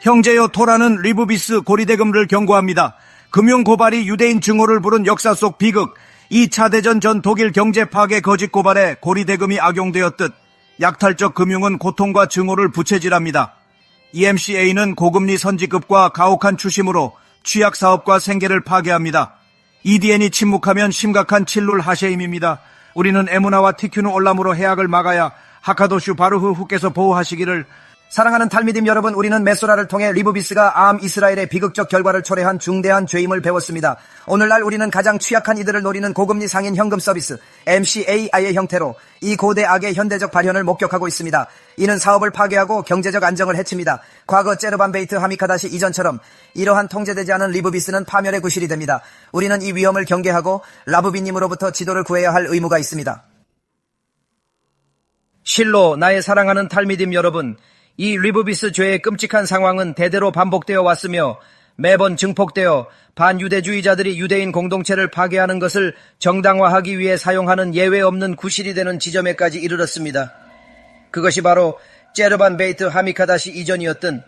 형제여 토라는 리브비스 고리대금을 경고합니다. 금융고발이 유대인 증오를 부른 역사 속 비극, 2차 대전 전 독일 경제 파괴 거짓 고발에 고리대금이 악용되었듯 약탈적 금융은 고통과 증오를 부채질합니다. EMCA는 고금리 선지급과 가혹한 추심으로 취약 사업과 생계를 파괴합니다. EDN이 침묵하면 심각한 칠룰 하셰임입니다. 우리는 에무나와 티큐누 올람으로 해악을 막아야 하카도슈 바루흐 후께서 보호하시기를. 사랑하는 탈미dim 여러분, 우리는 메소라를 통해 리브비스가 암 이스라엘의 비극적 결과를 초래한 중대한 죄임을 배웠습니다. 오늘날 우리는 가장 취약한 이들을 노리는 고금리 상인 현금 서비스 MCAI의 형태로 이 고대 악의 현대적 발현을 목격하고 있습니다. 이는 사업을 파괴하고 경제적 안정을 해칩니다. 과거 제르반 베이트 하미카다시 이전처럼 이러한 통제되지 않은 리브비스는 파멸의 구실이 됩니다. 우리는 이 위험을 경계하고 라브비님으로부터 지도를 구해야 할 의무가 있습니다. 실로 나의 사랑하는 탈미dim 여러분, 이 리브비스 죄의 끔찍한 상황은 대대로 반복되어 왔으며 매번 증폭되어 반유대주의자들이 유대인 공동체를 파괴하는 것을 정당화하기 위해 사용하는 예외 없는 구실이 되는 지점에까지 이르렀습니다. 그것이 바로 제르반 베이트 하미카다시 이전이었던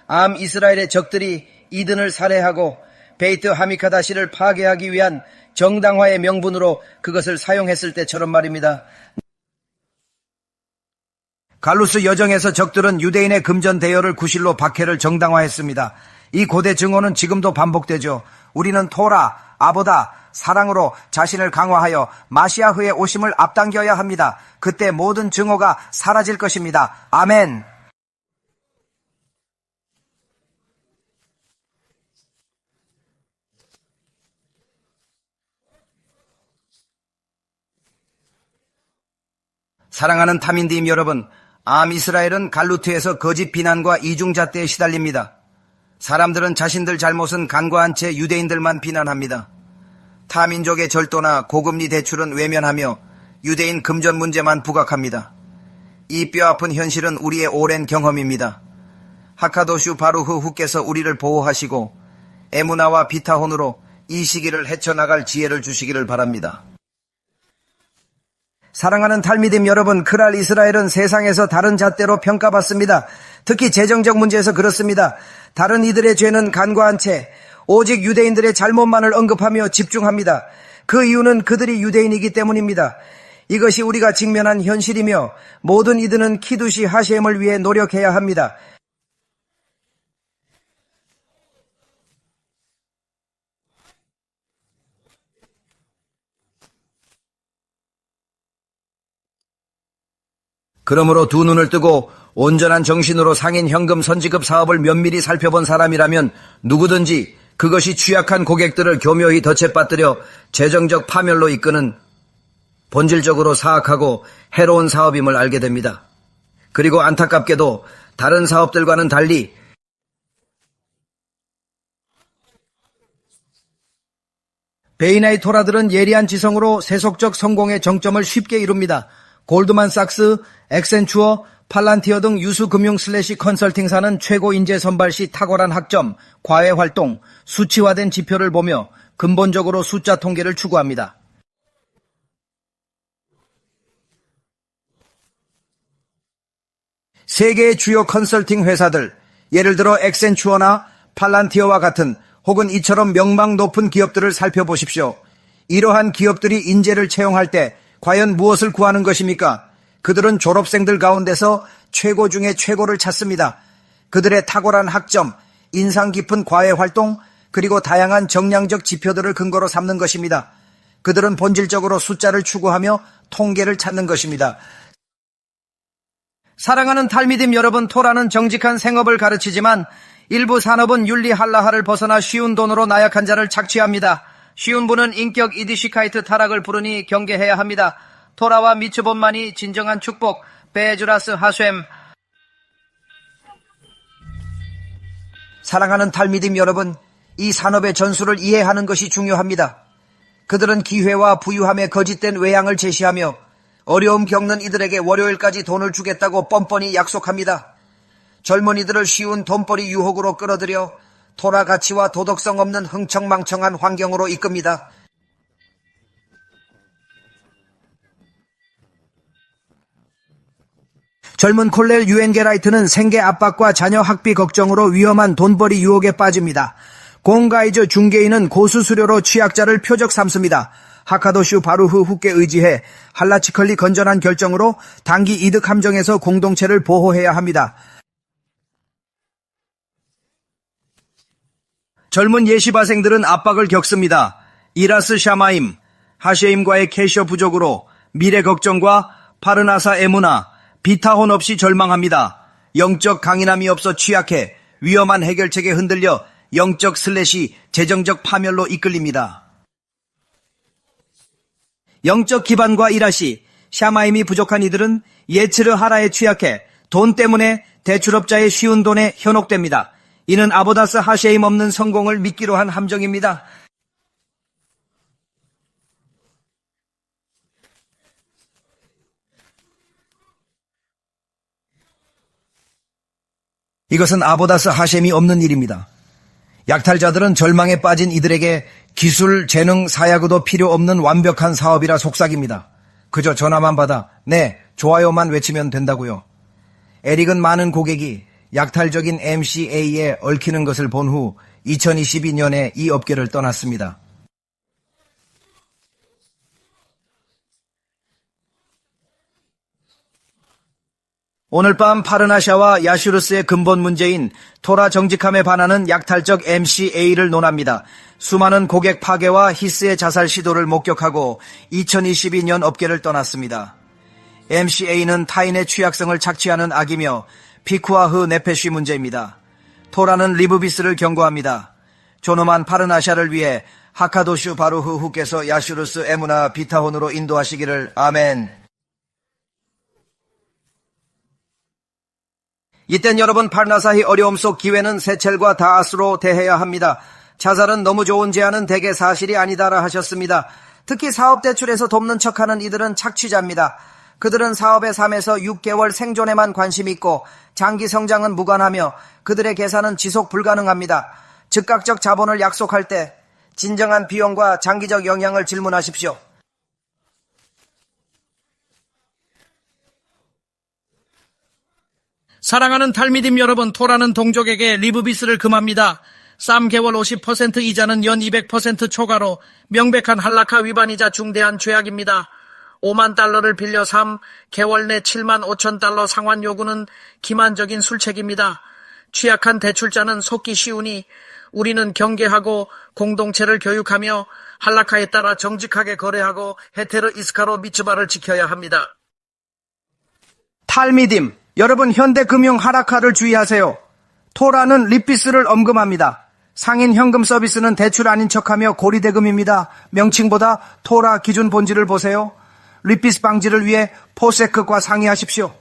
암 이스라엘의 적들이 이든을 살해하고 베이트 하미카다시를 파괴하기 위한 정당화의 명분으로 그것을 사용했을 때처럼 말입니다. 갈루스 여정에서 적들은 유대인의 금전 대여를 구실로 박해를 정당화했습니다. 이 고대 증오는 지금도 반복되죠. 우리는 토라, 아보다, 사랑으로 자신을 강화하여 마시아흐의 오심을 앞당겨야 합니다. 그때 모든 증오가 사라질 것입니다. 아멘. 사랑하는 타민디임 여러분, 암 이스라엘은 갈루트에서 거짓 비난과 이중잣대에 시달립니다. 사람들은 자신들 잘못은 간과한 채 유대인들만 비난합니다. 타민족의 절도나 고금리 대출은 외면하며 유대인 금전 문제만 부각합니다. 이 뼈아픈 현실은 우리의 오랜 경험입니다. 하카도슈 바루흐 후께서 우리를 보호하시고 에무나와 비타혼으로 이 시기를 헤쳐나갈 지혜를 주시기를 바랍니다. 사랑하는 탈미dim 여러분, 크랄 이스라엘은 세상에서 다른 잣대로 평가받습니다. 특히 재정적 문제에서 그렇습니다. 다른 이들의 죄는 간과한 채 오직 유대인들의 잘못만을 언급하며 집중합니다. 그 이유는 그들이 유대인이기 때문입니다. 이것이 우리가 직면한 현실이며 모든 이들은 키두시 하셴을 위해 노력해야 합니다. 그러므로 두 눈을 뜨고 온전한 정신으로 상인 현금 선지급 사업을 면밀히 살펴본 사람이라면 누구든지 그것이 취약한 고객들을 교묘히 덫에 빠뜨려 재정적 파멸로 이끄는 본질적으로 사악하고 해로운 사업임을 알게 됩니다. 그리고 안타깝게도 다른 사업들과는 달리 베이나이 토라들은 예리한 지성으로 세속적 성공의 정점을 쉽게 이룹니다. 골드만삭스, 엑센추어, 팔란티어 등 유수 금융 슬래시 컨설팅사는 최고 인재 선발 시 탁월한 학점, 과외 활동, 수치화된 지표를 보며 근본적으로 숫자 통계를 추구합니다. 세계의 주요 컨설팅 회사들, 예를 들어 엑센추어나 팔란티어와 같은 혹은 이처럼 명망 높은 기업들을 살펴보십시오. 이러한 기업들이 인재를 채용할 때 과연 무엇을 구하는 것입니까? 그들은 졸업생들 가운데서 최고 중에 최고를 찾습니다. 그들의 탁월한 학점, 인상 깊은 과외 활동, 그리고 다양한 정량적 지표들을 근거로 삼는 것입니다. 그들은 본질적으로 숫자를 추구하며 통계를 찾는 것입니다. 사랑하는 탈미dim 여러분, 토라는 정직한 생업을 가르치지만 일부 산업은 윤리 할라하를 벗어나 쉬운 돈으로 나약한 자를 착취합니다. 쉬운 분은 인격 이디시카이트 타락을 부르니 경계해야 합니다. 토라와 미츠본만이 진정한 축복, 베주라스 하셴. 사랑하는 탈미dim 여러분, 이 산업의 전술을 이해하는 것이 중요합니다. 그들은 기회와 부유함의 거짓된 외양을 제시하며 어려움 겪는 이들에게 월요일까지 돈을 주겠다고 뻔뻔히 약속합니다. 젊은이들을 쉬운 돈벌이 유혹으로 끌어들여 토라 가치와 도덕성 없는 흥청망청한 환경으로 이끕니다. 젊은 콜렐 유엔게라이트는 생계 압박과 자녀 학비 걱정으로 위험한 돈벌이 유혹에 빠집니다. 공가이저 중개인은 고수수료로 취약자를 표적 삼습니다. 하카도슈 바루흐 훅에 의지해 할라치컬리 건전한 결정으로 단기 이득 함정에서 공동체를 보호해야 합니다. 젊은 예시바생들은 압박을 겪습니다. 이라스 샤마임, 하셰임과의 캐셔 부족으로 미래 걱정과 파르나사 에무나, 비타혼 없이 절망합니다. 영적 강인함이 없어 취약해 위험한 해결책에 흔들려 영적 슬래시 재정적 파멸로 이끌립니다. 영적 기반과 일하시, 샤마임이 부족한 이들은 예츠르 하라에 취약해 돈 때문에 대출업자의 쉬운 돈에 현혹됩니다. 이는 아보다스 하셰임 없는 성공을 미끼로 한 함정입니다. 이것은 아보다스 하셈이 없는 일입니다. 약탈자들은 절망에 빠진 이들에게 기술, 재능, 사야구도 필요 없는 완벽한 사업이라 속삭입니다. 그저 전화만 받아 네, 좋아요만 외치면 된다고요. 에릭은 많은 고객이 약탈적인 MCA에 얽히는 것을 본 후 2022년에 이 업계를 떠났습니다. 오늘 밤 파르나샤와 야슈르스의 근본 문제인 토라 정직함에 반하는 약탈적 MCA를 논합니다. 수많은 고객 파괴와 히스의 자살 시도를 목격하고 2022년 업계를 떠났습니다. MCA는 타인의 취약성을 착취하는 악이며 피쿠아흐 네페쉬 문제입니다. 토라는 리브비스를 경고합니다. 존엄한 파르나샤를 위해 하카도슈 바루흐 후께서 야슈르스 에무나 비타혼으로 인도하시기를. 아멘. 이땐 여러분, 파르나사의 어려움 속 기회는 세첼과 다아스로 대해야 합니다. 자살은 너무 좋은 제안은 대개 사실이 아니다라 하셨습니다. 특히 사업대출에서 돕는 척하는 이들은 착취자입니다. 그들은 사업의 3에서 6개월 생존에만 관심이 있고 장기 성장은 무관하며 그들의 계산은 지속 불가능합니다. 즉각적 자본을 약속할 때 진정한 비용과 장기적 영향을 질문하십시오. 사랑하는 탈미딤 여러분, 토라는 동족에게 리브비스를 금합니다. 3개월 50% 이자는 연 200% 초과로 명백한 할라카 위반이자 중대한 죄악입니다. 5만 달러를 빌려 3개월 내 7만 5천 달러 상환 요구는 기만적인 술책입니다. 취약한 대출자는 속기 쉬우니 우리는 경계하고 공동체를 교육하며 할라카에 따라 정직하게 거래하고 헤테르 이스카로 미츠바를 지켜야 합니다. 탈미딤, 여러분, 현대금융 하락화를 주의하세요. 토라는 리피스를 엄금합니다. 상인 현금 서비스는 대출 아닌 척하며 고리대금입니다. 명칭보다 토라 기준 본질을 보세요. 리피스 방지를 위해 포세크과 상의하십시오.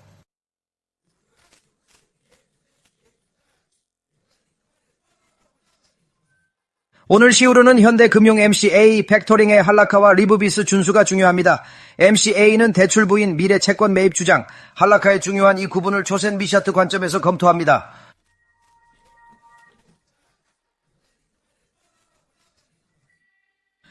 오늘 시우르는 현대금융 MCA, 팩토링의 할라카와 리브비스 준수가 중요합니다. MCA는 대출 부인 미래 채권 매입 주장, 할라카의 중요한 이 구분을 조센 미샤트 관점에서 검토합니다.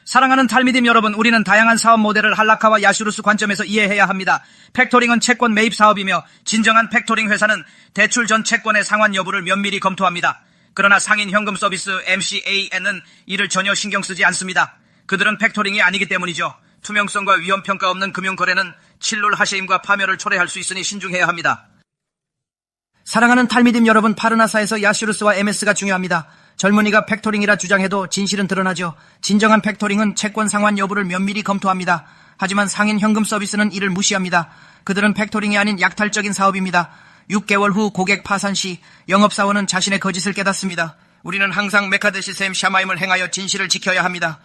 사랑하는 탈미딤 여러분, 우리는 다양한 사업 모델을 할라카와 야슈루스 관점에서 이해해야 합니다. 팩토링은 채권 매입 사업이며 진정한 팩토링 회사는 대출 전 채권의 상환 여부를 면밀히 검토합니다. 그러나 상인 현금 서비스 MCAN은 이를 전혀 신경 쓰지 않습니다. 그들은 팩토링이 아니기 때문이죠. 투명성과 위험평가 없는 금융거래는 칠룰 하셰임과 파멸을 초래할 수 있으니 신중해야 합니다. 사랑하는 탈미딤 여러분, 파르나사에서 야슈르스와 MS가 중요합니다. 젊은이가 팩토링이라 주장해도 진실은 드러나죠. 진정한 팩토링은 채권 상환 여부를 면밀히 검토합니다. 하지만 상인 현금 서비스는 이를 무시합니다. 그들은 팩토링이 아닌 약탈적인 사업입니다. 6개월 후 고객 파산 시 영업사원은 자신의 거짓을 깨닫습니다. 우리는 항상 메카데시셈 샤마임을 행하여 진실을 지켜야 합니다.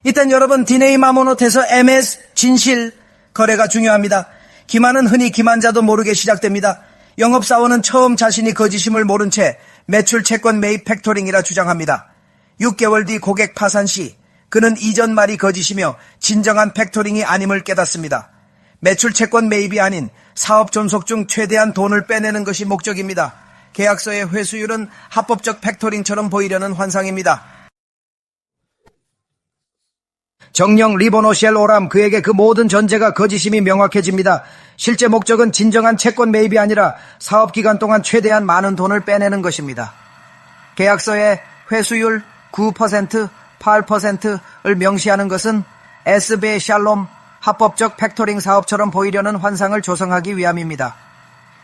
일단 여러분, 디네이 마모노테서 MS 진실 거래가 중요합니다. 기만은 흔히 기만자도 모르게 시작됩니다. 영업사원은 처음 자신이 거짓임을 모른 채 매출 채권 매입 팩토링이라 주장합니다. 6개월 뒤 고객 파산 시 그는 이전 말이 거짓이며 진정한 팩토링이 아님을 깨닫습니다. 매출 채권 매입이 아닌 사업 존속 중 최대한 돈을 빼내는 것이 목적입니다. 계약서의 회수율은 합법적 팩토링처럼 보이려는 환상입니다. 정령 리보노쉘 오람 그에게 그 모든 전제가 거짓임이 명확해집니다. 실제 목적은 진정한 채권 매입이 아니라 사업기간 동안 최대한 많은 돈을 빼내는 것입니다. 계약서에 회수율 9%, 8%를 명시하는 것은 SB의 샬롬 합법적 팩토링 사업처럼 보이려는 환상을 조성하기 위함입니다.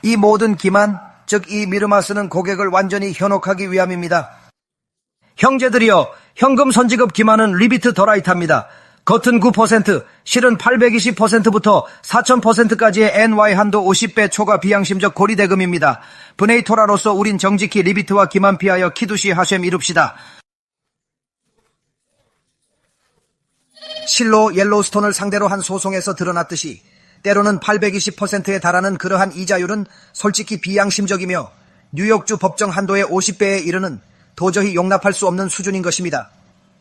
이 모든 기만, 즉 이 미르마스는 고객을 완전히 현혹하기 위함입니다. 형제들이여, 현금 선지급 기만은 리비트 더라이트합니다. 겉은 9%, 실은 820%부터 4000%까지의 NY 한도 50배 초과 비양심적 고리대금입니다. 브네이 토라로서 우린 정직히 리비트와 기만 피하여 키두시 하셈 이룹시다. 실로 옐로우스톤을 상대로 한 소송에서 드러났듯이 때로는 820%에 달하는 그러한 이자율은 솔직히 비양심적이며 뉴욕주 법정 한도의 50배에 이르는 도저히 용납할 수 없는 수준인 것입니다.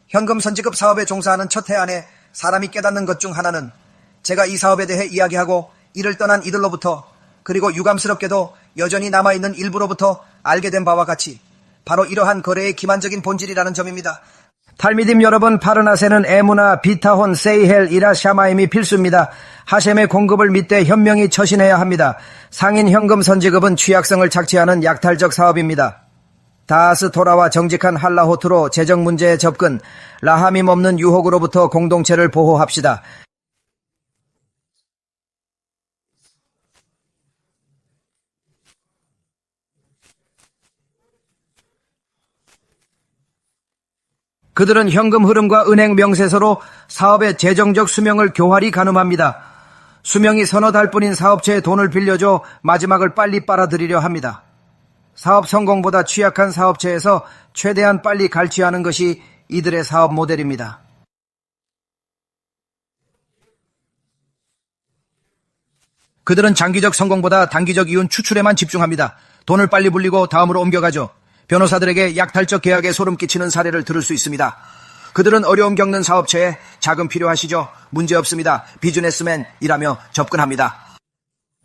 현금 선지급 사업에 종사하는 첫 해 안에 사람이 깨닫는 것 중 하나는 제가 이 사업에 대해 이야기하고 이를 떠난 이들로부터 그리고 유감스럽게도 여전히 남아있는 일부로부터 알게 된 바와 같이 바로 이러한 거래의 기만적인 본질이라는 점입니다. 탈미딤 여러분, 파르나세는 에무나, 비타혼, 세이헬, 이라샤마임이 필수입니다. 하셈의 공급을 믿되 현명히 처신해야 합니다. 상인 현금 선지급은 취약성을 착취하는 약탈적 사업입니다. 다하스 토라와 정직한 할라호트로 재정 문제에 접근, 라함임 없는 유혹으로부터 공동체를 보호합시다. 그들은 현금 흐름과 은행 명세서로 사업의 재정적 수명을 교활히 가늠합니다. 수명이 서너 달 뿐인 사업체에 돈을 빌려줘 마지막을 빨리 빨아들이려 합니다. 사업 성공보다 취약한 사업체에서 최대한 빨리 갈취하는 것이 이들의 사업 모델입니다. 그들은 장기적 성공보다 단기적 이윤 추출에만 집중합니다. 돈을 빨리 불리고 다음으로 옮겨가죠. 변호사들에게 약탈적 계약에 소름 끼치는 사례를 들을 수 있습니다. 그들은 어려움 겪는 사업체에 자금 필요하시죠? 문제없습니다. 비즈니스맨이라며 접근합니다.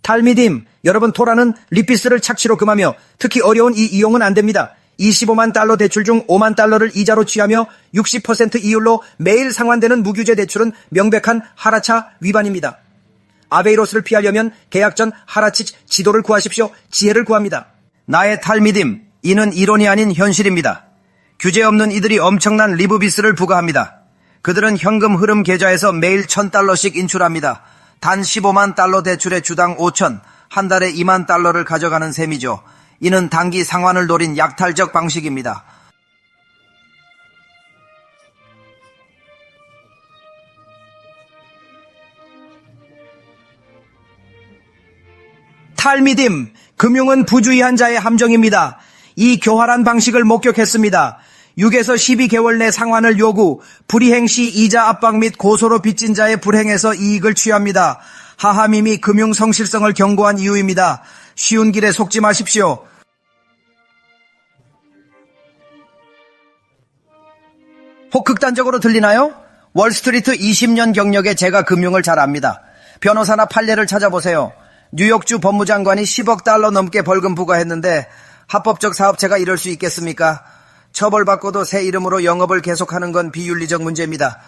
탈미딤, 여러분, 토라는 리피스를 착취로 금하며 특히 어려운 이 이용은 안 됩니다. 25만 달러 대출 중 5만 달러를 이자로 취하며 60% 이율로 매일 상환되는 무규제 대출은 명백한 하라차 위반입니다. 아베이로스를 피하려면 계약 전 하라치 지도를 구하십시오. 지혜를 구합니다. 나의 탈미딤, 이는 이론이 아닌 현실입니다. 규제 없는 이들이 엄청난 리브비스를 부과합니다. 그들은 현금 흐름 계좌에서 매일 1000달러씩 인출합니다. 단 15만 달러 대출에 주당 5천, 한 달에 2만 달러를 가져가는 셈이죠. 이는 단기 상환을 노린 약탈적 방식입니다. 탈미딤, 금융은 부주의한 자의 함정입니다. 이 교활한 방식을 목격했습니다. 6에서 12개월 내 상환을 요구, 불이행 시 이자 압박 및 고소로 빚진 자의 불행에서 이익을 취합니다. 하함임이 금융 성실성을 경고한 이유입니다. 쉬운 길에 속지 마십시오. 혹 극단적으로 들리나요? 월스트리트 20년 경력에 제가 금융을 잘 압니다. 변호사나 판례를 찾아보세요. 뉴욕주 법무장관이 10억 달러 넘게 벌금 부과했는데 합법적 사업체가 이럴 수 있겠습니까? 처벌받고도 새 이름으로 영업을 계속하는 건 비윤리적 문제입니다.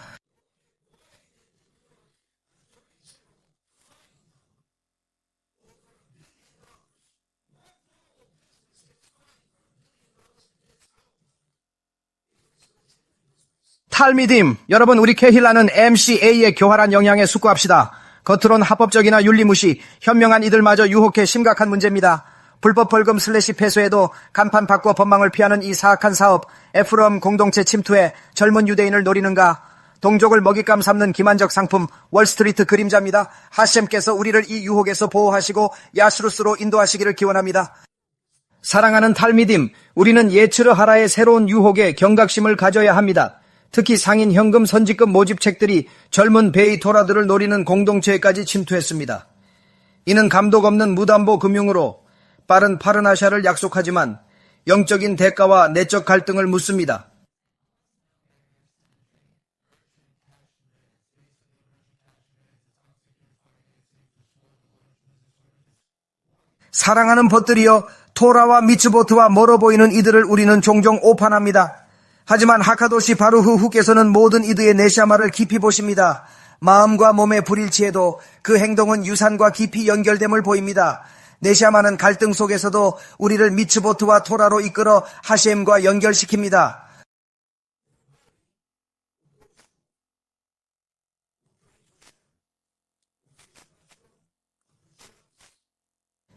탈미딤, 여러분, 우리 케힐라는 MCA의 교활한 영향에 숙고합시다. 겉으론 합법적이나 윤리무시, 현명한 이들마저 유혹해 심각한 문제입니다. 불법 벌금 / 패소에도 간판 바꿔 법망을 피하는 이 사악한 사업, 에프럼 공동체 침투에 젊은 유대인을 노리는가? 동족을 먹잇감 삼는 기만적 상품, 월스트리트 그림자입니다. 하셈께서 우리를 이 유혹에서 보호하시고 야스루스로 인도하시기를 기원합니다. 사랑하는 탈미딤, 우리는 예츠르 하라의 새로운 유혹에 경각심을 가져야 합니다. 특히 상인 현금 선지급 모집책들이 젊은 베이토라들을 노리는 공동체에까지 침투했습니다. 이는 감독 없는 무담보 금융으로 빠른 파르나샤를 약속하지만 영적인 대가와 내적 갈등을 묻습니다. 사랑하는 벗들이여, 토라와 미츠보트와 멀어 보이는 이들을 우리는 종종 오판합니다. 하지만 하카도시 바루흐 후께서는 모든 이들의 네샤마를 깊이 보십니다. 마음과 몸의 불일치에도 그 행동은 유산과 깊이 연결됨을 보입니다. 네샤마는 갈등 속에서도 우리를 미츠보트와 토라로 이끌어 하셴과 연결시킵니다.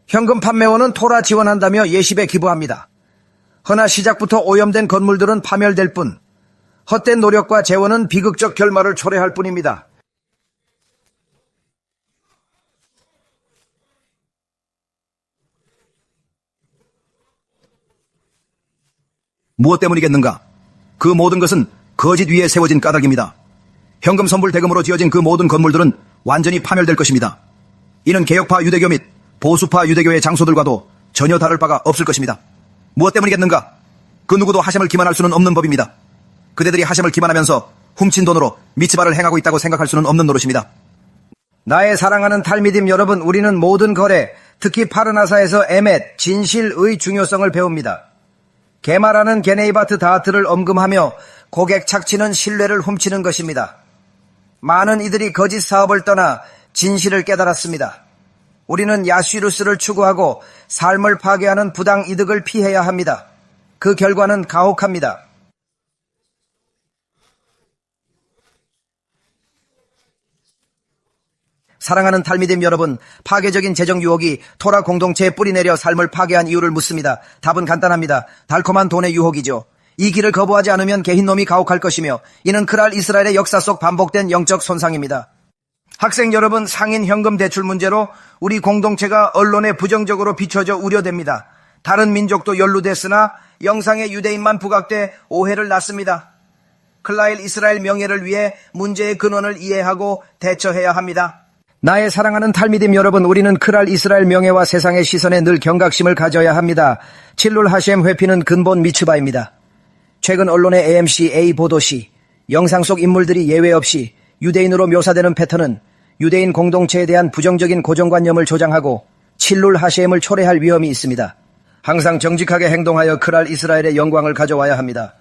현금 판매원은 토라 지원한다며 예십에 기부합니다. 허나 시작부터 오염된 건물들은 파멸될 뿐, 헛된 노력과 재원은 비극적 결말을 초래할 뿐입니다. 무엇 때문이겠는가? 그 모든 것은 거짓 위에 세워진 까닭입니다. 현금 선불 대금으로 지어진 그 모든 건물들은 완전히 파멸될 것입니다. 이는 개혁파 유대교 및 보수파 유대교의 장소들과도 전혀 다를 바가 없을 것입니다. 무엇 때문이겠는가? 그 누구도 하셴을 기만할 수는 없는 법입니다. 그대들이 하셴을 기만하면서 훔친 돈으로 미츠바를 행하고 있다고 생각할 수는 없는 노릇입니다. 나의 사랑하는 탈미딤 여러분, 우리는 모든 거래, 특히 파르나사에서 에멧, 진실의 중요성을 배웁니다. 게마라는 게네이바트 다하트를 엄금하며 고객 착취는 신뢰를 훔치는 것입니다. 많은 이들이 거짓 사업을 떠나 진실을 깨달았습니다. 우리는 야쉬루스를 추구하고 삶을 파괴하는 부당 이득을 피해야 합니다. 그 결과는 가혹합니다. 사랑하는 탈미딤 여러분, 파괴적인 재정 유혹이 토라 공동체에 뿌리내려 삶을 파괴한 이유를 묻습니다. 답은 간단합니다. 달콤한 돈의 유혹이죠. 이 길을 거부하지 않으면 개흰놈이 가혹할 것이며, 이는 크랄 이스라엘의 역사 속 반복된 영적 손상입니다. 학생 여러분, 상인 현금 대출 문제로 우리 공동체가 언론에 부정적으로 비춰져 우려됩니다. 다른 민족도 연루됐으나 영상에 유대인만 부각돼 오해를 낳습니다. 클라일 이스라엘 명예를 위해 문제의 근원을 이해하고 대처해야 합니다. 나의 사랑하는 탈미딤 여러분, 우리는 크랄 이스라엘 명예와 세상의 시선에 늘 경각심을 가져야 합니다. 칠룰 하셴 회피는 근본 미츠바입니다. 최근 언론의 AMC A 보도 시 영상 속 인물들이 예외 없이 유대인으로 묘사되는 패턴은 유대인 공동체에 대한 부정적인 고정관념을 조장하고 칠룰 하셴을 초래할 위험이 있습니다. 항상 정직하게 행동하여 크랄 이스라엘의 영광을 가져와야 합니다.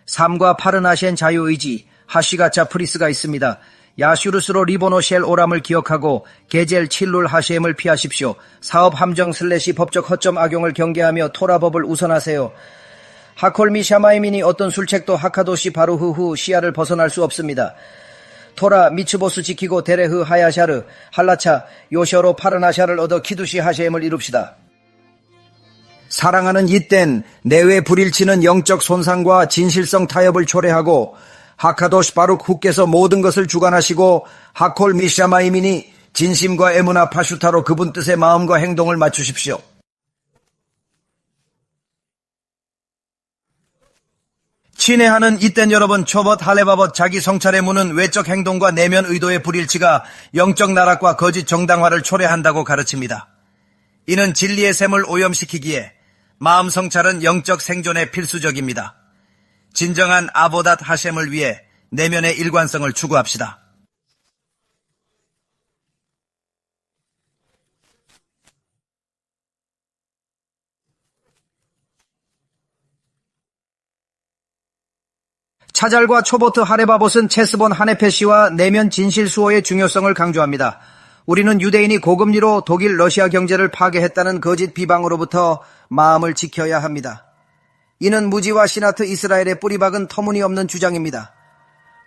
삶과 파르나셴 자유의지, 하시가차 프리스가 있습니다. 야슈루스로 리보노 쉘 오람을 기억하고 게젤 칠룰 하셴을 피하십시오. 사업 함정 / 법적 허점 악용을 경계하며 토라법을 우선하세요. 하콜미 샤마이민이 어떤 술책도 하카도시 바루흐 후 시야를 벗어날 수 없습니다. 토라 미츠보스 지키고 데레흐 하야샤르 할라차 요셔로 파르나샤를 얻어 키두시 하셴을 이룹시다. 사랑하는 이땐 내외 불일치는 영적 손상과 진실성 타협을 초래하고 하카도시 바룩 후께서 모든 것을 주관하시고 하콜 미샤마이민이 진심과 에무나 파슈타로 그분 뜻의 마음과 행동을 맞추십시오. 친애하는 이땐 여러분, 초벗 할레바벗 자기 성찰의 문은 외적 행동과 내면 의도의 불일치가 영적 나락과 거짓 정당화를 초래한다고 가르칩니다. 이는 진리의 샘을 오염시키기에 마음 성찰은 영적 생존에 필수적입니다. 진정한 아보닷 하셴을 위해 내면의 일관성을 추구합시다. 차잘과 초보트 하레바봇은 체스본 하네페 씨와 내면 진실 수호의 중요성을 강조합니다. 우리는 유대인이 고금리로 독일 러시아 경제를 파괴했다는 거짓 비방으로부터 마음을 지켜야 합니다. 이는 무지와 시나트 이스라엘의 뿌리박은 터무니없는 주장입니다.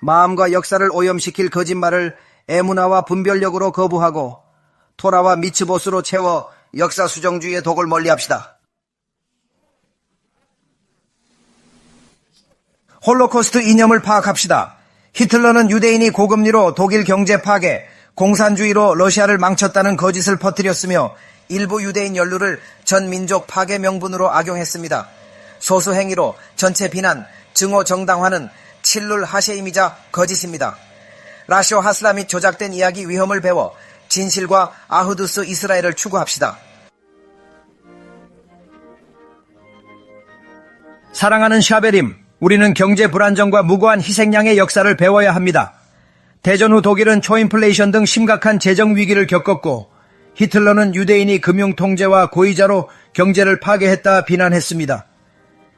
마음과 역사를 오염시킬 거짓말을 에무나와 분별력으로 거부하고 토라와 미츠보스로 채워 역사 수정주의의 독을 멀리합시다. 홀로코스트 이념을 파악합시다. 히틀러는 유대인이 고금리로 독일 경제 파괴, 공산주의로 러시아를 망쳤다는 거짓을 퍼뜨렸으며 일부 유대인 연루를 전 민족 파괴 명분으로 악용했습니다. 소수 행위로 전체 비난, 증오 정당화는 칠룰 하셰임이자 거짓입니다. 라쇼 하슬라 및 조작된 이야기 위험을 배워 진실과 아흐두스 이스라엘을 추구합시다. 사랑하는 샤베림, 우리는 경제 불안정과 무고한 희생양의 역사를 배워야 합니다. 대전 후 독일은 초인플레이션 등 심각한 재정 위기를 겪었고 히틀러는 유대인이 금융 통제와 고의자로 경제를 파괴했다 비난했습니다.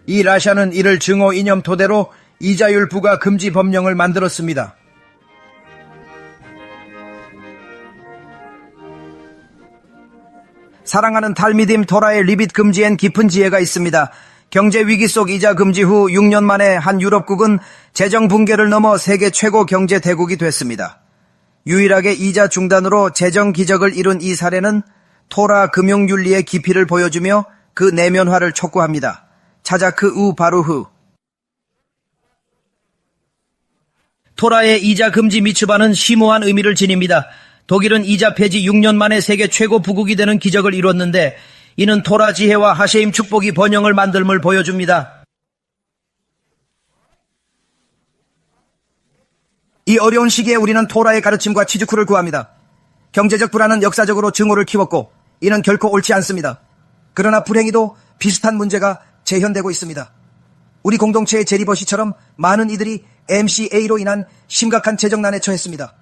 이 라샤는 이를 증오 이념 토대로 이자율 부과 금지 법령을 만들었습니다. 사랑하는 탈미딤 토라의 리빗 금지엔 깊은 지혜가 있습니다. 경제 위기 속 이자 금지 후 6년 만에 한 유럽국은 재정 붕괴를 넘어 세계 최고 경제 대국이 됐습니다. 유일하게 이자 중단으로 재정 기적을 이룬 이 사례는 토라 금융윤리의 깊이를 보여주며 그 내면화를 촉구합니다. 차자크 우 바루흐. 토라의 이자 금지 미츠바는 심오한 의미를 지닙니다. 독일은 이자 폐지 6년 만에 세계 최고 부국이 되는 기적을 이뤘는데 이는 토라 지혜와 하셰임 축복이 번영을 만듦을 보여줍니다. 이 어려운 시기에 우리는 토라의 가르침과 치즈쿠를 구합니다. 경제적 불안은 역사적으로 증오를 키웠고 이는 결코 옳지 않습니다. 그러나 불행히도 비슷한 문제가 재현되고 있습니다. 우리 공동체의 제리버시처럼 많은 이들이 MCA로 인한 심각한 재정난에 처했습니다.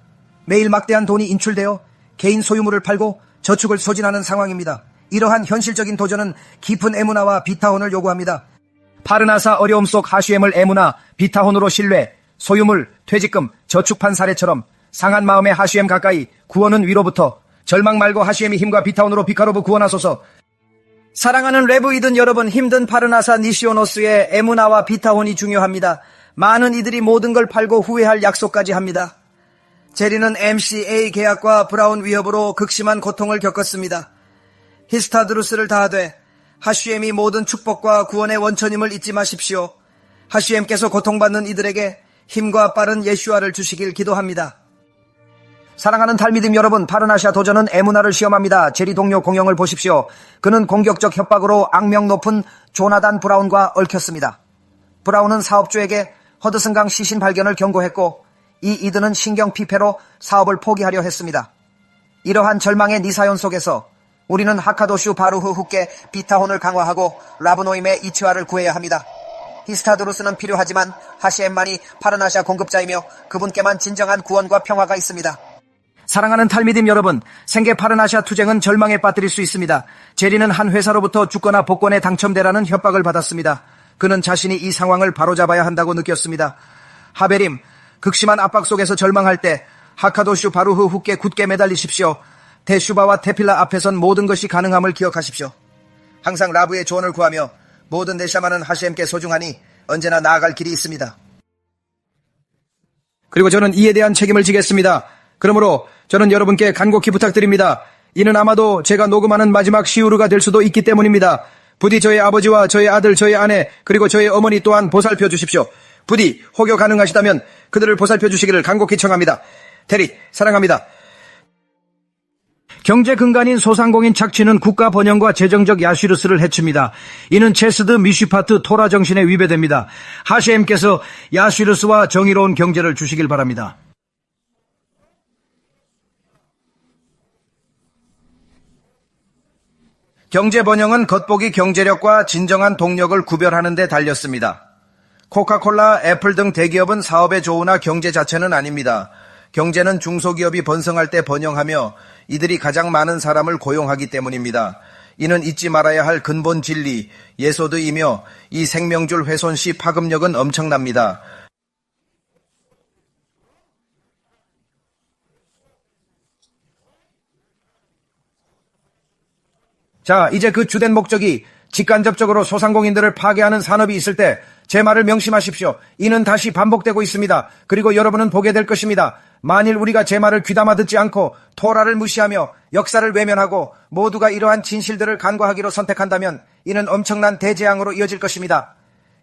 매일 막대한 돈이 인출되어 개인 소유물을 팔고 저축을 소진하는 상황입니다. 이러한 현실적인 도전은 깊은 애무나와 비타혼을 요구합니다. 파르나사 어려움 속 하슈엠을 애무나, 비타혼으로 신뢰, 소유물, 퇴직금, 저축판 사례처럼 상한 마음의 하슈엠 가까이, 구원은 위로부터, 절망 말고 하슈엠이 힘과 비타혼으로 비카로브 구원하소서. 사랑하는 레브이든 여러분, 힘든 파르나사 니시오노스의 애무나와 비타혼이 중요합니다. 많은 이들이 모든 걸 팔고 후회할 약속까지 합니다. 제리는 MCA 계약과 브라운 위협으로 극심한 고통을 겪었습니다. 히스타드루스를 다하되 하슈엠이 모든 축복과 구원의 원천임을 잊지 마십시오. 하슈엠께서 고통받는 이들에게 힘과 빠른 예슈아를 주시길 기도합니다. 사랑하는 탈미딤 여러분, 파르나샤 도전은 애무나를 시험합니다. 제리 동료 공영을 보십시오. 그는 공격적 협박으로 악명 높은 조나단 브라운과 얽혔습니다. 브라운은 사업주에게 허드슨강 시신 발견을 경고했고 이 이드는 신경 피폐로 사업을 포기하려 했습니다. 이러한 절망의 니사연 속에서 우리는 하카도슈 바루흐 후께 비타혼을 강화하고 라브노임의 이츠화를 구해야 합니다. 히스타드루스는 필요하지만 하시엠만이 파르나샤 공급자이며 그분께만 진정한 구원과 평화가 있습니다. 사랑하는 탈미딤 여러분, 생계 파르나샤 투쟁은 절망에 빠뜨릴 수 있습니다. 제리는 한 회사로부터 죽거나 복권에 당첨되라는 협박을 받았습니다. 그는 자신이 이 상황을 바로잡아야 한다고 느꼈습니다. 하베림, 극심한 압박 속에서 절망할 때 하카도슈 바루흐 후께 굳게 매달리십시오. 테슈바와 테필라 앞에선 모든 것이 가능함을 기억하십시오. 항상 라브의 조언을 구하며 모든 네샤마는 하시엠께 소중하니 언제나 나아갈 길이 있습니다. 그리고 저는 이에 대한 책임을 지겠습니다. 그러므로 저는 여러분께 간곡히 부탁드립니다. 이는 아마도 제가 녹음하는 마지막 시우르가 될 수도 있기 때문입니다. 부디 저의 아버지와 저의 아들, 저의 아내, 그리고 저의 어머니 또한 보살펴 주십시오. 부디 혹여 가능하시다면 그들을 보살펴 주시기를 간곡히 청합니다. 테리, 사랑합니다. 경제 근간인 소상공인 착취는 국가 번영과 재정적 야슈르스를 해칩니다. 이는 체스드 미슈파트 토라 정신에 위배됩니다. 하셰엠께서 야슈르스와 정의로운 경제를 주시길 바랍니다. 경제 번영은 겉보기 경제력과 진정한 동력을 구별하는 데 달렸습니다. 코카콜라, 애플 등 대기업은 사업의 조우나 경제 자체는 아닙니다. 경제는 중소기업이 번성할 때 번영하며 이들이 가장 많은 사람을 고용하기 때문입니다. 이는 잊지 말아야 할 근본 진리, 예소드이며 이 생명줄 훼손 시 파급력은 엄청납니다. 자, 이제 그 주된 목적이 직간접적으로 소상공인들을 파괴하는 산업이 있을 때 제 말을 명심하십시오. 이는 다시 반복되고 있습니다. 그리고 여러분은 보게 될 것입니다. 만일 우리가 제 말을 귀담아 듣지 않고 토라를 무시하며 역사를 외면하고 모두가 이러한 진실들을 간과하기로 선택한다면 이는 엄청난 대재앙으로 이어질 것입니다.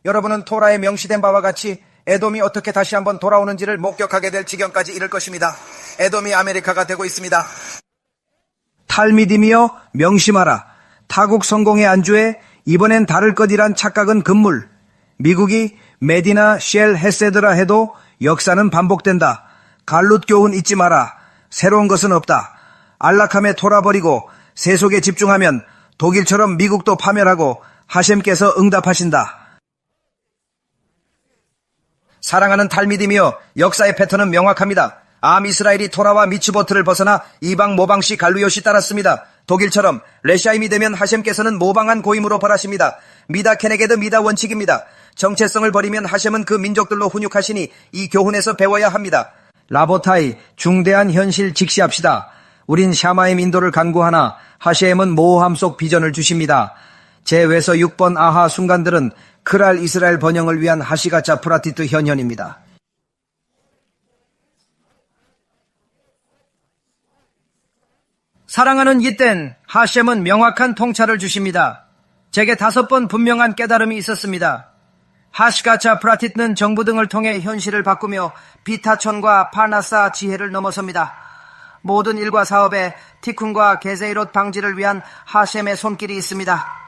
여러분은 토라에 명시된 바와 같이 에돔이 어떻게 다시 한번 돌아오는지를 목격하게 될 지경까지 이를 것입니다. 에돔이 아메리카가 되고 있습니다. 탈미딤이여 명심하라. 타국 성공의 안주에 이번엔 다를 것이란 착각은 금물. 미국이 메디나 쉘 헤세드라 해도 역사는 반복된다. 갈룻 교훈 잊지 마라. 새로운 것은 없다. 안락함에 돌아버리고 세속에 집중하면 독일처럼 미국도 파멸하고 하셴께서 응답하신다. 사랑하는 탈미딤이여, 역사의 패턴은 명확합니다. 암 이스라엘이 토라와 미츠보트를 벗어나 이방 모방시 갈루요시 따랐습니다. 독일처럼 레샤임이 되면 하셴께서는 모방한 고임으로 벌하십니다. 미다 케네게드 미다 원칙입니다. 정체성을 버리면 하셴은 그 민족들로 훈육하시니 이 교훈에서 배워야 합니다. 라보타이, 중대한 현실 직시합시다. 우린 샤마임 인도를 간구하나 하셴은 모호함 속 비전을 주십니다. 제 외서 6번 아하 순간들은 크랄 이스라엘 번영을 위한 하시가차 프라티트 현현입니다. 사랑하는 이땐 하셴은 명확한 통찰을 주십니다. 제게 5번 분명한 깨달음이 있었습니다. 하시가차 프라티트는 정부 등을 통해 현실을 바꾸며 비타촌과 파나사 지혜를 넘어섭니다. 모든 일과 사업에 티쿤과 게세이롯 방지를 위한 하셴의 손길이 있습니다.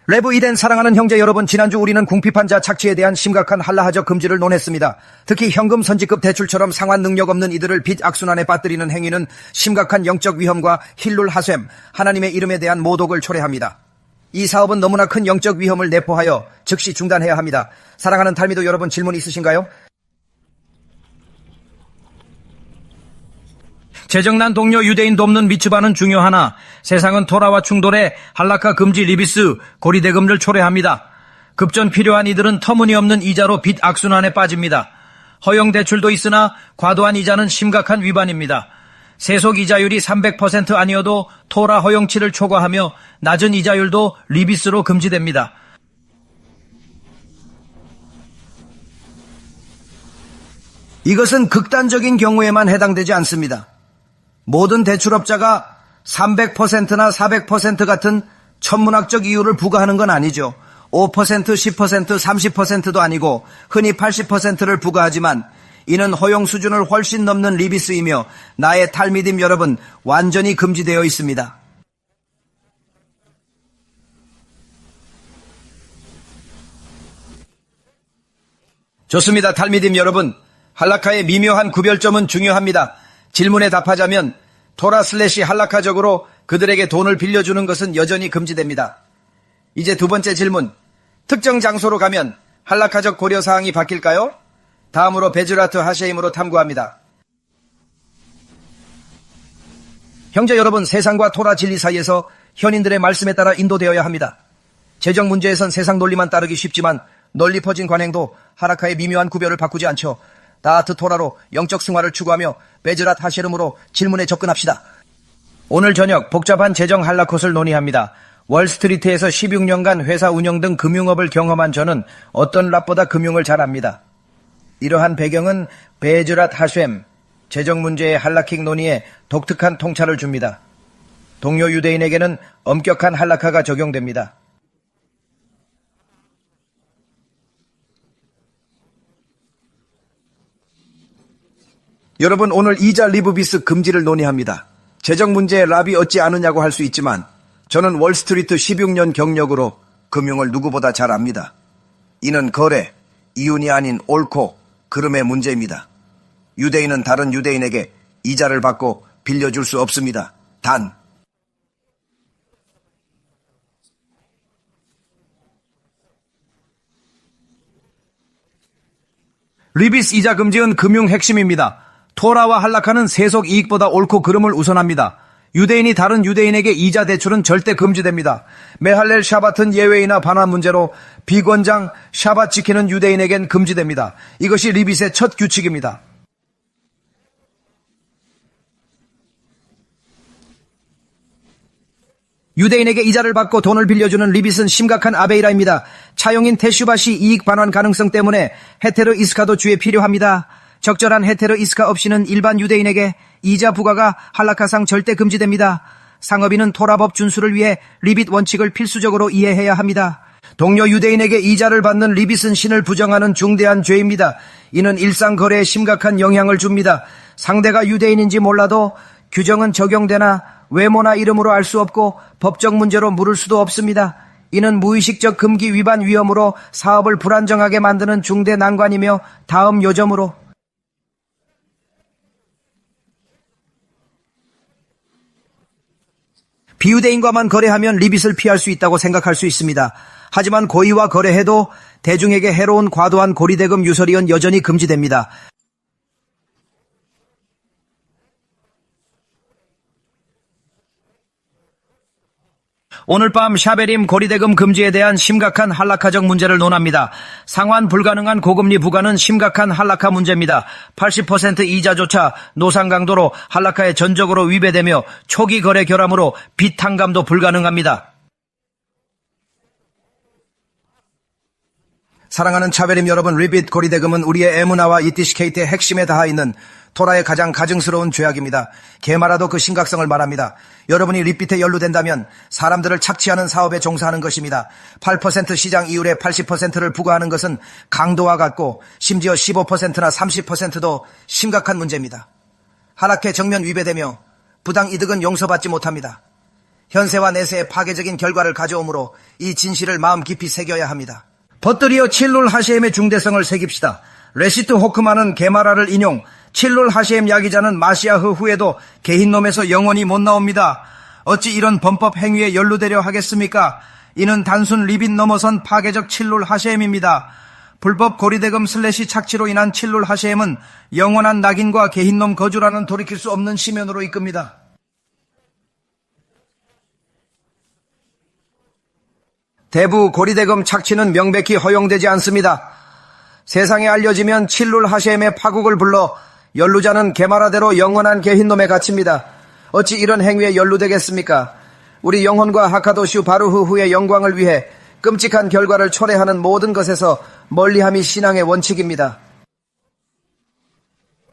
레브 이덴 사랑하는 형제 여러분, 지난주 우리는 궁핍한 자 착취에 대한 심각한 할라하적 금지를 논했습니다. 특히 현금 선지급 대출처럼 상환 능력 없는 이들을 빚 악순환에 빠뜨리는 행위는 심각한 영적 위험과 힐룰 하셈, 하나님의 이름에 대한 모독을 초래합니다. 이 사업은 너무나 큰 영적 위험을 내포하여 즉시 중단해야 합니다. 사랑하는 탈미도 여러분, 질문 있으신가요? 재정난 동료 유대인 돕는 미츠바는 중요하나 세상은 토라와 충돌해 할라카 금지 리비스 고리대금을 초래합니다. 급전 필요한 이들은 터무니없는 이자로 빚 악순환에 빠집니다. 허용 대출도 있으나 과도한 이자는 심각한 위반입니다. 세속 이자율이 300% 아니어도 토라 허용치를 초과하며 낮은 이자율도 리비스로 금지됩니다. 이것은 극단적인 경우에만 해당되지 않습니다. 모든 대출업자가 300%나 400% 같은 천문학적 이유를 부과하는 건 아니죠. 5%, 10%, 30%도 아니고 흔히 80%를 부과하지만 이는 허용 수준을 훨씬 넘는 리비스이며 나의 탈미딤 여러분, 완전히 금지되어 있습니다. 좋습니다. 탈미딤 여러분, 할라카의 미묘한 구별점은 중요합니다. 질문에 답하자면 토라 슬래시 할라카적으로 그들에게 돈을 빌려주는 것은 여전히 금지됩니다. 이제 2번째 질문, 특정 장소로 가면 할라카적 고려사항이 바뀔까요? 다음으로 베즈라트 하셰임으로 탐구합니다. 형제 여러분, 세상과 토라 진리 사이에서 현인들의 말씀에 따라 인도되어야 합니다. 재정 문제에선 세상 논리만 따르기 쉽지만 널리 퍼진 관행도 하라카의 미묘한 구별을 바꾸지 않죠. 다하트 토라로 영적 승화를 추구하며 베즈랏 하셰름으로 질문에 접근합시다. 오늘 저녁 복잡한 재정 할라콧을 논의합니다. 월스트리트에서 16년간 회사 운영 등 금융업을 경험한 저는 어떤 랍보다 금융을 잘 압니다. 이러한 배경은 베즈랏 하셴, 재정 문제의 할라킥 논의에 독특한 통찰을 줍니다. 동료 유대인에게는 엄격한 할라카가 적용됩니다. 여러분, 오늘 이자 리브비스 금지를 논의합니다. 재정 문제에 랍이 어찌 아느냐고 할 수 있지만 저는 월스트리트 16년 경력으로 금융을 누구보다 잘 압니다. 이는 거래, 이윤이 아닌 옳고 그름의 문제입니다. 유대인은 다른 유대인에게 이자를 받고 빌려줄 수 없습니다. 단, 리비스 이자 금지는 금융 핵심입니다. 토라와 할라카는 세속 이익보다 옳고 그름을 우선합니다. 유대인이 다른 유대인에게 이자 대출은 절대 금지됩니다. 메할렐 샤밧은 예외이나 반환 문제로 비권장 샤밧 지키는 유대인에겐 금지됩니다. 이것이 리빗의 첫 규칙입니다. 유대인에게 이자를 받고 돈을 빌려주는 리빗은 심각한 아베이라입니다. 차용인 테슈밭이 이익 반환 가능성 때문에 헤테르 이스카도 주에 필요합니다. 적절한 헤테르 이스카 없이는 일반 유대인에게 이자 부과가 할라카상 절대 금지됩니다. 상업인은 토라법 준수를 위해 리빗 원칙을 필수적으로 이해해야 합니다. 동료 유대인에게 이자를 받는 리빗은 신을 부정하는 중대한 죄입니다. 이는 일상 거래에 심각한 영향을 줍니다. 상대가 유대인인지 몰라도 규정은 적용되나 외모나 이름으로 알 수 없고 법적 문제로 물을 수도 없습니다. 이는 무의식적 금기 위반 위험으로 사업을 불안정하게 만드는 중대 난관이며 다음 요점으로 비유대인과만 거래하면 리빗을 피할 수 있다고 생각할 수 있습니다. 하지만 고의와 거래해도 대중에게 해로운 과도한 고리대금 유설이은 여전히 금지됩니다. 오늘 밤 샤베림 고리대금 금지에 대한 심각한 한락화적 문제를 논합니다. 상환 불가능한 고금리 부과는 심각한 한락화 문제입니다. 80% 이자조차 노상 강도로 한락화에 전적으로 위배되며 초기 거래 결함으로 빚 탕감도 불가능합니다. 사랑하는 차베림 여러분, 리빗 고리대금은 우리의 애문화와 이티시케이트의 핵심에 닿아 있는 토라의 가장 가증스러운 죄악입니다. 개마라도 그 심각성을 말합니다. 여러분이 립빗에 연루된다면 사람들을 착취하는 사업에 종사하는 것입니다. 8% 시장 이율의 80%를 부과하는 것은 강도와 같고 심지어 15%나 30%도 심각한 문제입니다. 하락해 정면 위배되며 부당 이득은 용서받지 못합니다. 현세와 내세의 파괴적인 결과를 가져오므로 이 진실을 마음 깊이 새겨야 합니다. 버뜨리어 칠룰 하셰임의 중대성을 새깁시다. 레시트 호크만은 게마라를 인용, 칠룰 하셰임 야기자는 마시아흐 후에도 개흰놈에서 영원히 못 나옵니다. 어찌 이런 범법 행위에 연루되려 하겠습니까? 이는 단순 리빗 넘어선 파괴적 칠룰 하셰임입니다. 불법 고리대금 슬래시 착취로 인한 칠룰 하셰임은 영원한 낙인과 개흰놈 거주라는 돌이킬 수 없는 심연으로 이끕니다. 대부 고리대금 착취는 명백히 허용되지 않습니다. 세상에 알려지면 칠룰 하셰임의 파국을 불러 연루자는 게마라대로 영원한 개흰놈에 갇힙니다. 어찌 이런 행위에 연루되겠습니까? 우리 영혼과 하카도슈 바루흐 후의 영광을 위해 끔찍한 결과를 초래하는 모든 것에서 멀리함이 신앙의 원칙입니다.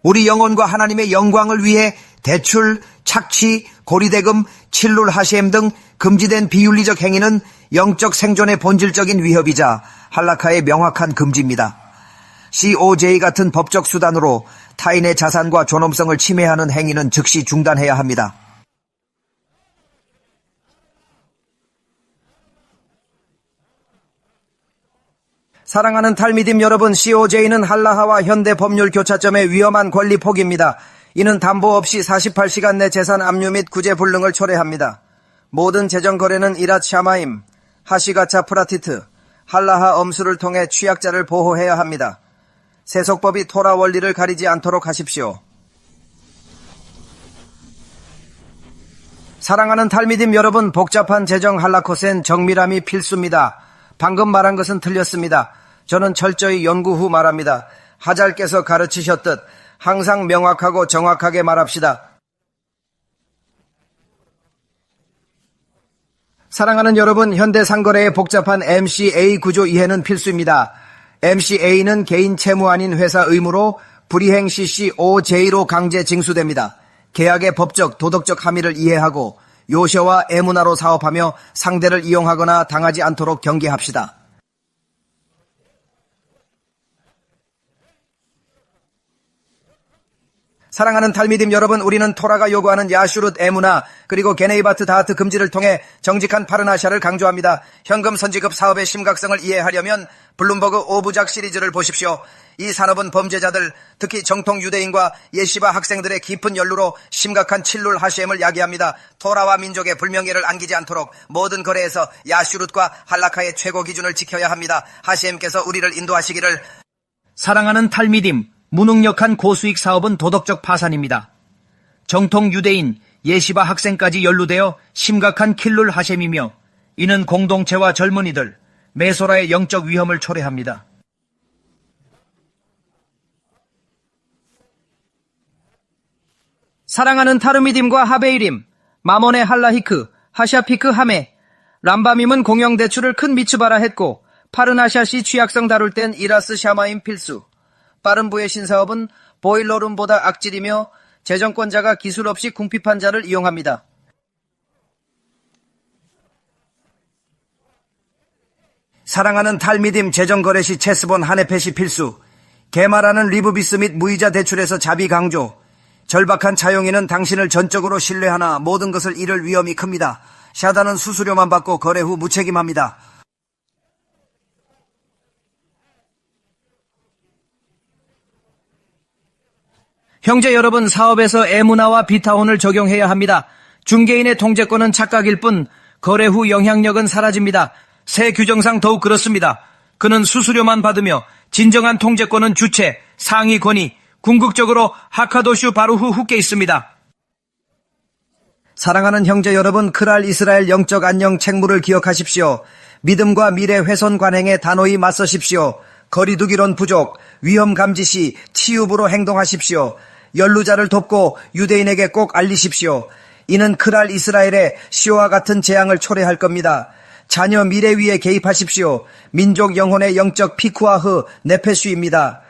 우리 영혼과 하나님의 영광을 위해 대출, 착취, 고리대금, 칠룰 하셰임 등 금지된 비윤리적 행위는 영적 생존의 본질적인 위협이자 한락화의 명확한 금지입니다. COJ 같은 법적 수단으로 타인의 자산과 존엄성을 침해하는 행위는 즉시 중단해야 합니다. 사랑하는 탈미딤 여러분, COJ는 한라하와 현대 법률 교차점의 위험한 권리 포기입니다. 이는 담보 없이 48시간 내 재산 압류 및 구제 불능을 초래합니다. 모든 재정 거래는 이랏 샤마임, 하시가차 프라티트, 한라하 엄수를 통해 취약자를 보호해야 합니다. 세속법이 토라 원리를 가리지 않도록 하십시오. 사랑하는 탈미딤 여러분, 복잡한 재정 한라컷엔 정밀함이 필수입니다. 방금 말한 것은 틀렸습니다. 저는 철저히 연구 후 말합니다. 하잘께서 가르치셨듯 항상 명확하고 정확하게 말합시다. 사랑하는 여러분, 현대 상거래의 복잡한 MCA 구조 이해는 필수입니다. MCA는 개인 채무 아닌 회사 의무로 불이행 CC OJ로 강제 징수됩니다. 계약의 법적, 도덕적 함의를 이해하고 요셔와 애문화로 사업하며 상대를 이용하거나 당하지 않도록 경계합시다. 사랑하는 탈미딤 여러분, 우리는 토라가 요구하는 야슈룻 애문화 그리고 게네이바트 다하트 금지를 통해 정직한 파르나샤를 강조합니다. 현금 선지급 사업의 심각성을 이해하려면 블룸버그 오부작 시리즈를 보십시오. 이 산업은 범죄자들, 특히 정통 유대인과 예시바 학생들의 깊은 연루로 심각한 칠룰 하셰임을 야기합니다. 토라와 민족의 불명예를 안기지 않도록 모든 거래에서 야슈룻과 할라카의 최고 기준을 지켜야 합니다. 하셰임께서 우리를 인도하시기를. 사랑하는 탈미딤, 무능력한 고수익 사업은 도덕적 파산입니다. 정통 유대인, 예시바 학생까지 연루되어 심각한 킬룰 하셈이며 이는 공동체와 젊은이들, 메소라의 영적 위험을 초래합니다. 사랑하는 타르미딤과 하베이림, 마몬의 할라히크, 하샤피크 하메, 람바밈은 공영대출을 큰 미츠바라 했고 파르나샤시 취약성 다룰 땐 이라스 샤마임 필수. 빠른 부의 신사업은 보일러룸보다 악질이며 재정권자가 기술 없이 궁핍한 자를 이용합니다. 사랑하는 탈미딤 재정거래 시 체스본 한해펫이 필수. 개마라는 리브비스 및 무이자 대출에서 자비 강조. 절박한 차용인은 당신을 전적으로 신뢰하나 모든 것을 잃을 위험이 큽니다. 샤다는 수수료만 받고 거래 후 무책임합니다. 형제 여러분, 사업에서 애문화와 비타혼을 적용해야 합니다. 중개인의 통제권은 착각일 뿐 거래 후 영향력은 사라집니다. 새 규정상 더욱 그렇습니다. 그는 수수료만 받으며 진정한 통제권은 주체, 상위 권위, 궁극적으로 하카도슈 바루흐 후께 있습니다. 사랑하는 형제 여러분, 크랄 이스라엘 영적 안녕 책무를 기억하십시오. 믿음과 미래 훼손 관행에 단호히 맞서십시오. 거리두기론 부족, 위험 감지 시 치유부로 행동하십시오. 연루자를 돕고 유대인에게 꼭 알리십시오. 이는 크랄 이스라엘의 시오와 같은 재앙을 초래할 겁니다. 자녀 미래 위에 개입하십시오. 민족 영혼의 영적 피크와흐 네페슈입니다.